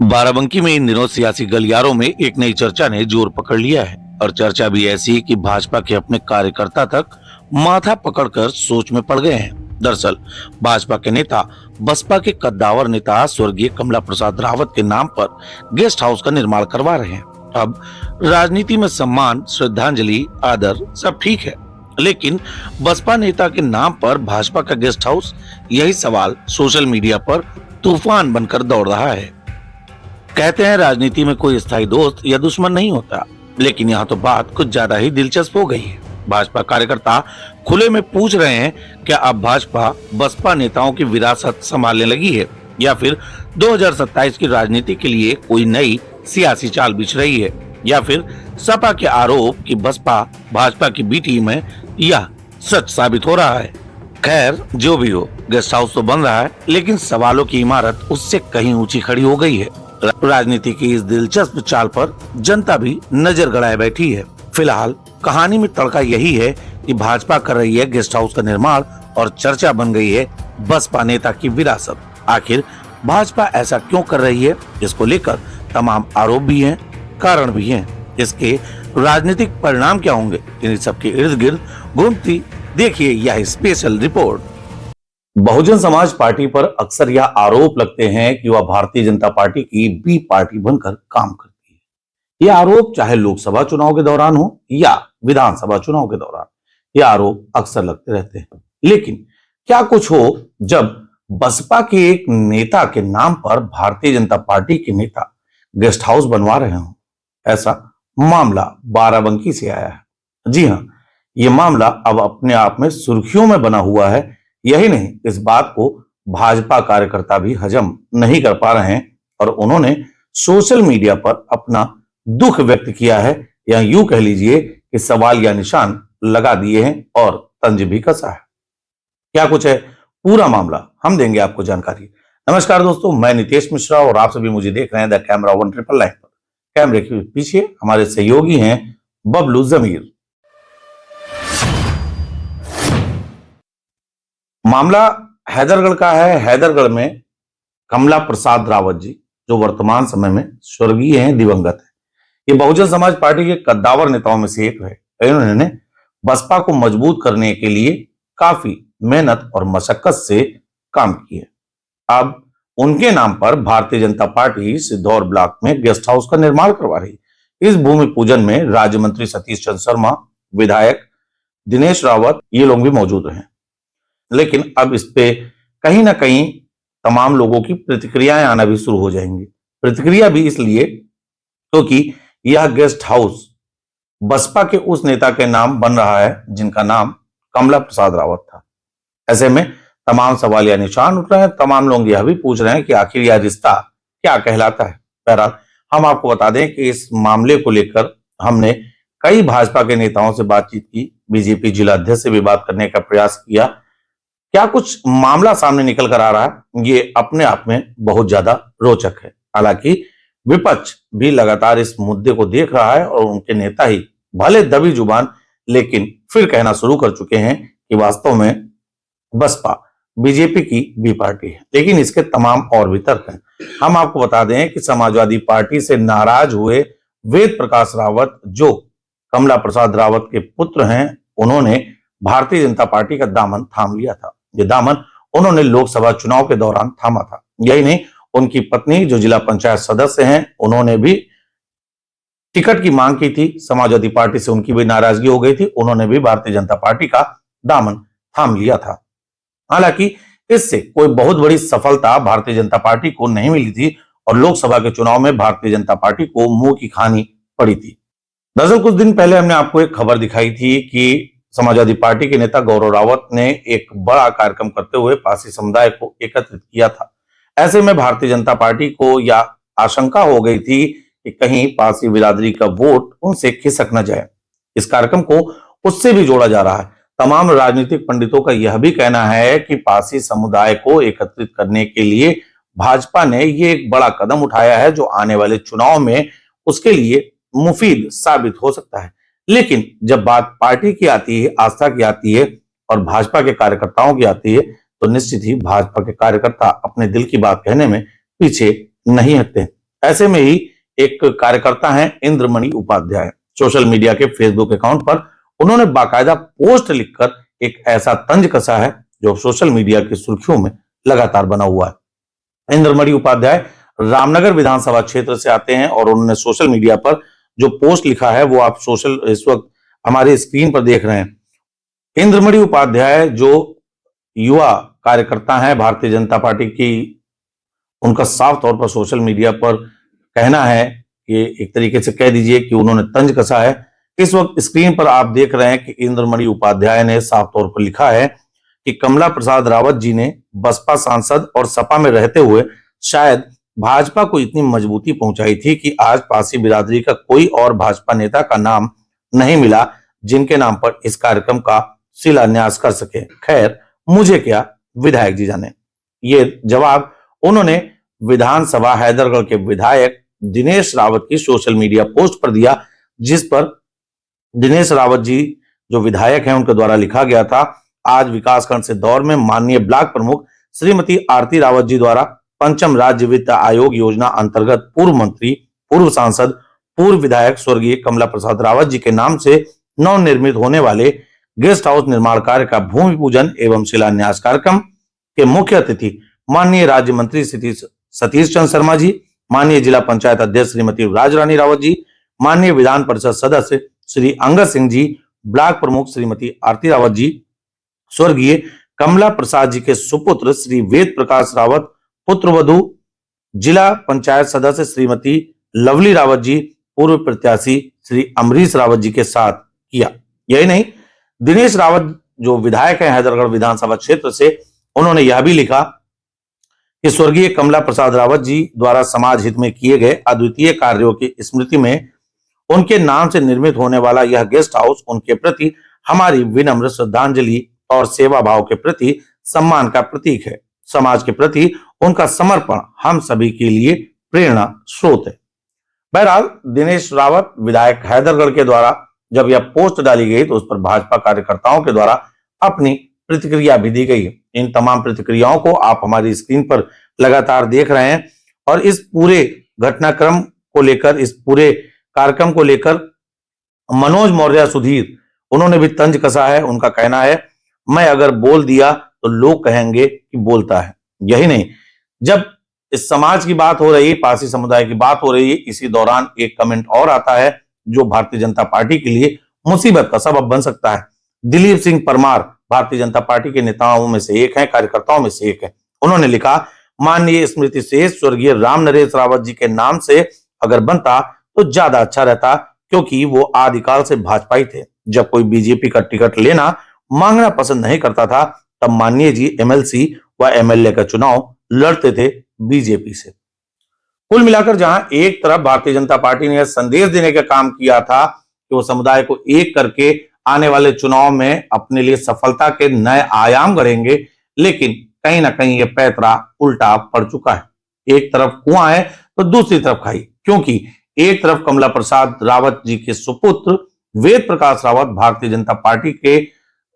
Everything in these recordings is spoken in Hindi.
बाराबंकी में इन दिनों सियासी गलियारों में एक नई चर्चा ने जोर पकड़ लिया है और चर्चा भी ऐसी कि भाजपा के अपने कार्यकर्ता तक माथा पकड़कर सोच में पड़ गए हैं। दरअसल भाजपा के नेता बसपा के कद्दावर नेता स्वर्गीय कमला प्रसाद रावत के नाम पर गेस्ट हाउस का निर्माण करवा रहे हैं। अब राजनीति में सम्मान, श्रद्धांजलि, आदर सब ठीक है, लेकिन बसपा नेता के नाम पर भाजपा का गेस्ट हाउस, यही सवाल सोशल मीडिया पर तूफान बनकर दौड़ रहा है। कहते हैं राजनीति में कोई स्थायी दोस्त या दुश्मन नहीं होता, लेकिन यहाँ तो बात कुछ ज्यादा ही दिलचस्प हो गई है। भाजपा कार्यकर्ता खुले में पूछ रहे हैं, क्या अब भाजपा बसपा नेताओं की विरासत संभालने लगी है या फिर 2027 की राजनीति के लिए कोई नई सियासी चाल बिछ रही है, या फिर सपा के आरोप कि बसपा भाजपा की बी टीम है यह सच साबित हो रहा है। खैर जो भी हो, गेस्ट हाउस तो बन रहा है, लेकिन सवालों की इमारत उससे कहीं ऊंची खड़ी हो गई है। राजनीति की इस दिलचस्प चाल पर जनता भी नजर गड़ाए बैठी है। फिलहाल कहानी में तड़का यही है कि भाजपा कर रही है गेस्ट हाउस का निर्माण और चर्चा बन गई है बसपा नेता की विरासत। आखिर भाजपा ऐसा क्यों कर रही है, इसको लेकर तमाम आरोप भी हैं, कारण भी हैं। इसके राजनीतिक परिणाम क्या होंगे, इन सबके इर्द गिर्द घूमती देखिए यह special report. Bahujan Samaj party पर अक्सर यह आरोप लगते हैं कि वह भारतीय जनता पार्टी की बी पार्टी बनकर काम करती है। यह आरोप चाहे लोकसभा चुनाव के दौरान हो या विधानसभा चुनाव के दौरान, यह आरोप अक्सर लगते रहते हैं। लेकिन क्या कुछ हो जब बसपा के एक नेता के नाम पर भारतीय जनता पार्टी के नेता गेस्ट हाउस बनवा रहे हो? ऐसा मामला बाराबंकी से आया है। जी हाँ, यह मामला अब अपने आप में सुर्खियों में बना हुआ है। यही नहीं, इस बात को भाजपा कार्यकर्ता भी हजम नहीं कर पा रहे हैं और उन्होंने सोशल मीडिया पर अपना दुख व्यक्त किया है, या यूं कह लीजिए कि सवाल या निशान लगा दिए हैं और तंज भी कसा है। क्या कुछ है पूरा मामला, हम देंगे आपको जानकारी। नमस्कार दोस्तों, मैं नितेश मिश्रा और आप सभी मुझे देख रहे हैं द कैमरा 199 पर। कैमरे के पीछे हमारे सहयोगी हैं बबलू जमीर। मामला हैदरगढ़ का है। हैदरगढ़ में कमला प्रसाद रावत जी, जो वर्तमान समय में स्वर्गीय हैं, दिवंगत है, ये बहुजन समाज पार्टी के कद्दावर नेताओं में से एक है। इन्होंने बसपा को मजबूत करने के लिए काफी मेहनत और मशक्कत से काम किया। अब उनके नाम पर भारतीय जनता पार्टी सिद्धौर ब्लॉक में गेस्ट हाउस का निर्माण करवा रही। इस भूमि पूजन में राज्य मंत्री सतीश चंद्र शर्मा, विधायक दिनेश रावत, ये लोग भी मौजूद रहे। लेकिन अब इस पे कहीं ना कहीं तमाम लोगों की प्रतिक्रियाएं आना भी शुरू हो जाएंगी। प्रतिक्रिया भी इसलिए क्योंकि यह गेस्ट हाउस बसपा के उस नेता के नाम बन रहा है जिनका नाम कमला प्रसाद रावत था। ऐसे में तमाम सवाल या निशान उठ रहे हैं। तमाम लोग यह भी पूछ रहे हैं कि आखिर यह रिश्ता क्या कहलाता है। बहरहाल हम आपको बता दें कि इस मामले को लेकर हमने कई भाजपा के नेताओं से बातचीत की, बीजेपी जिला अध्यक्ष से भी बात करने का प्रयास किया। क्या कुछ मामला सामने निकल कर आ रहा है, ये अपने आप में बहुत ज्यादा रोचक है। हालांकि विपक्ष भी लगातार इस मुद्दे को देख रहा है और उनके नेता ही भले दबी जुबान लेकिन फिर कहना शुरू कर चुके हैं कि वास्तव में बसपा बीजेपी की बी पार्टी है। लेकिन इसके तमाम और भी तर्क हैं। हम आपको बता दें कि समाजवादी पार्टी से नाराज हुए वेद प्रकाश रावत, जो कमला प्रसाद रावत के पुत्र हैं, उन्होंने भारतीय जनता पार्टी का दामन थाम लिया था। ये दामन उन्होंने लोकसभा चुनाव के दौरान थामा था। यही नहीं, उनकी पत्नी जो जिला पंचायत सदस्य हैं, उन्होंने भी टिकट की मांग की थी। समाजवादी पार्टी से उनकी भी नाराजगी हो गई थी, उन्होंने भी भारतीय जनता पार्टी का दामन थाम लिया था। हालांकि इससे कोई बहुत बड़ी सफलता भारतीय जनता पार्टी को नहीं मिली थी और लोकसभा के चुनाव में भारतीय जनता पार्टी को मुंह की खानी पड़ी थी। दरअसल कुछ दिन पहले हमने आपको एक खबर दिखाई थी कि समाजवादी पार्टी के नेता गौरव रावत ने एक बड़ा कार्यक्रम करते हुए पारसी समुदाय को एकत्रित किया था। ऐसे में भारतीय जनता पार्टी को यह आशंका हो गई थी कि कहीं पारसी बिरादरी का वोट उनसे खिसक न जाए। इस कार्यक्रम को उससे भी जोड़ा जा रहा है। तमाम राजनीतिक पंडितों का यह भी कहना है कि पारसी समुदाय को एकत्रित करने के लिए भाजपा ने ये एक बड़ा कदम उठाया है, जो आने वाले चुनाव में उसके लिए मुफीद साबित हो सकता है। लेकिन जब बात पार्टी की आती है, आस्था की आती है और भाजपा के कार्यकर्ताओं की आती है, तो निश्चित ही भाजपा के कार्यकर्ता अपने दिल की बात कहने में पीछे नहीं हटते। ऐसे में ही एक कार्यकर्ता हैं इंद्रमणि उपाध्याय, सोशल मीडिया के फेसबुक अकाउंट पर उन्होंने बाकायदा पोस्ट लिखकर एक ऐसा तंज कसा है जो सोशल मीडिया की सुर्खियों में लगातार बना हुआ है। इंद्रमणि उपाध्याय रामनगर विधानसभा क्षेत्र से आते हैं और उन्होंने सोशल मीडिया पर जो पोस्ट लिखा है वो आप इस वक्त हमारे स्क्रीन पर देख रहे हैं। इंद्रमणि उपाध्याय जो युवा कार्यकर्ता हैं भारतीय जनता पार्टी की, उनका साफ तौर पर सोशल मीडिया पर कहना है कि एक तरीके से कह दीजिए कि उन्होंने तंज कसा है। इस वक्त स्क्रीन पर आप देख रहे हैं कि इंद्रमणि उपाध्याय ने साफ तौर पर लिखा है कि कमला प्रसाद रावत जी ने बसपा सांसद और सपा में रहते हुए शायद भाजपा को इतनी मजबूती पहुंचाई थी कि आज पासी बिरादरी का कोई और भाजपा नेता का नाम नहीं मिला जिनके नाम पर इस कार्यक्रम का शिलान्यास कर सके। खैर, मुझे क्या, विधायक जी जाने। ये जवाब उन्होंने विधानसभा हैदरगढ़ के विधायक दिनेश रावत की सोशल मीडिया पोस्ट पर दिया, जिस पर दिनेश रावत जी जो विधायक हैं उनके द्वारा लिखा गया था, आज विकासखंड से दौर में माननीय ब्लॉक प्रमुख श्रीमती आरती रावत जी द्वारा पंचम राज्य वित्त आयोग योजना अंतर्गत पूर्व मंत्री, पूर्व सांसद, पूर्व विधायक स्वर्गीय कमला प्रसाद रावत जी के नाम से नवनिर्मित होने वाले गेस्ट हाउस निर्माण कार्य का भूमि पूजन एवं शिलान्यास कार्यक्रम के मुख्य अतिथि माननीय राज्य मंत्री सतीश चंद्र शर्मा जी, माननीय जिला पंचायत अध्यक्ष श्रीमती राजरानी रावत जी, माननीय विधान परिषद सदस्य श्री अंगद सिंह जी, ब्लॉक प्रमुख श्रीमती आरती रावत जी, स्वर्गीय कमला प्रसाद जी के सुपुत्र श्री वेद प्रकाश रावत, पुत्रवधु जिला पंचायत सदस्य श्रीमती लवली रावत जी, पूर्व प्रत्याशी श्री अमरीश रावत जी के साथ किया। यही नहीं, दिनेश रावत जो विधायक है हैदरगढ़ विधानसभा क्षेत्र से, उन्होंने यह भी लिखा कि स्वर्गीय कमला प्रसाद रावत जी द्वारा समाज हित में किए गए अद्वितीय कार्यों की स्मृति में उनके नाम से निर्मित होने वाला यह गेस्ट हाउस उनके प्रति हमारी विनम्र श्रद्धांजलि और सेवा भाव के प्रति सम्मान का प्रतीक है। समाज के प्रति उनका समर्पण हम सभी के लिए प्रेरणा स्रोत है। बहरहाल, दिनेश रावत विधायक हैदरगढ़ के द्वारा जब यह पोस्ट डाली गई तो उस पर भाजपा कार्यकर्ताओं के द्वारा अपनी प्रतिक्रिया भी दी गई। इन तमाम प्रतिक्रियाओं को आप हमारी स्क्रीन पर लगातार देख रहे हैं और इस पूरे घटनाक्रम को लेकर, इस पूरे कार्यक्रम को लेकर मनोज मौर्य सुधीर, उन्होंने भी तंज कसा है। उनका कहना है, मैं अगर बोल दिया तो लोग कहेंगे कि बोलता है। यही नहीं, जब इस समाज की बात हो रही है, पारसी समुदाय की बात हो रही है, इसी दौरान एक कमेंट और आता है जो भारतीय जनता पार्टी के लिए मुसीबत का सबब बन सकता है। दिलीप सिंह परमार भारतीय जनता पार्टी के नेताओं में से एक है, कार्यकर्ताओं में से एक है। उन्होंने लिखा, माननीय स्मृति से स्वर्गीय राम नरेश रावत जी के नाम से अगर बनता तो ज्यादा अच्छा रहता, क्योंकि वो आदिकाल से भाजपाई थे। जब कोई बीजेपी का टिकट लेना मांगना पसंद नहीं करता था, तब माननीय जी एमएलसी व एमएलए का चुनाव लड़ते थे बीजेपी से। कुल मिलाकर जहां एक तरफ भारतीय जनता पार्टी ने संदेश देने का काम किया था कि वो समुदाय को एक करके आने वाले चुनाव में अपने लिए सफलता के नए आयाम गढ़ेंगे, लेकिन कहीं ना कहीं ये पैतरा उल्टा पड़ चुका है। एक तरफ कुआं है तो दूसरी तरफ खाई, क्योंकि एक तरफ कमला प्रसाद रावत जी के सुपुत्र वेद प्रकाश रावत भारतीय जनता पार्टी के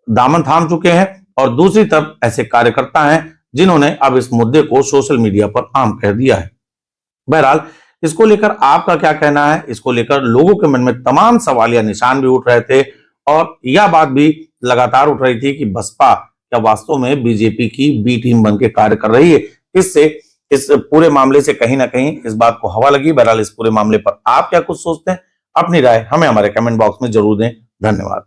दामन थाम चुके हैं और दूसरी तरफ ऐसे कार्यकर्ता हैं जिन्होंने अब इस मुद्दे को सोशल मीडिया पर आम कर दिया है। बहरहाल, इसको लेकर आपका क्या कहना है? इसको लेकर लोगों के मन में तमाम सवालिया निशान भी उठ रहे थे और यह बात भी लगातार उठ रही थी कि बसपा क्या वास्तव में बीजेपी की बी टीम बनकर कार्य कर रही है। इससे इस पूरे मामले से कहीं ना कहीं इस बात को हवा लगी। बहरहाल, इस पूरे मामले पर आप क्या कुछ सोचते हैं? अपनी राय हमें हमारे कमेंट बॉक्स में जरूर दें। धन्यवाद।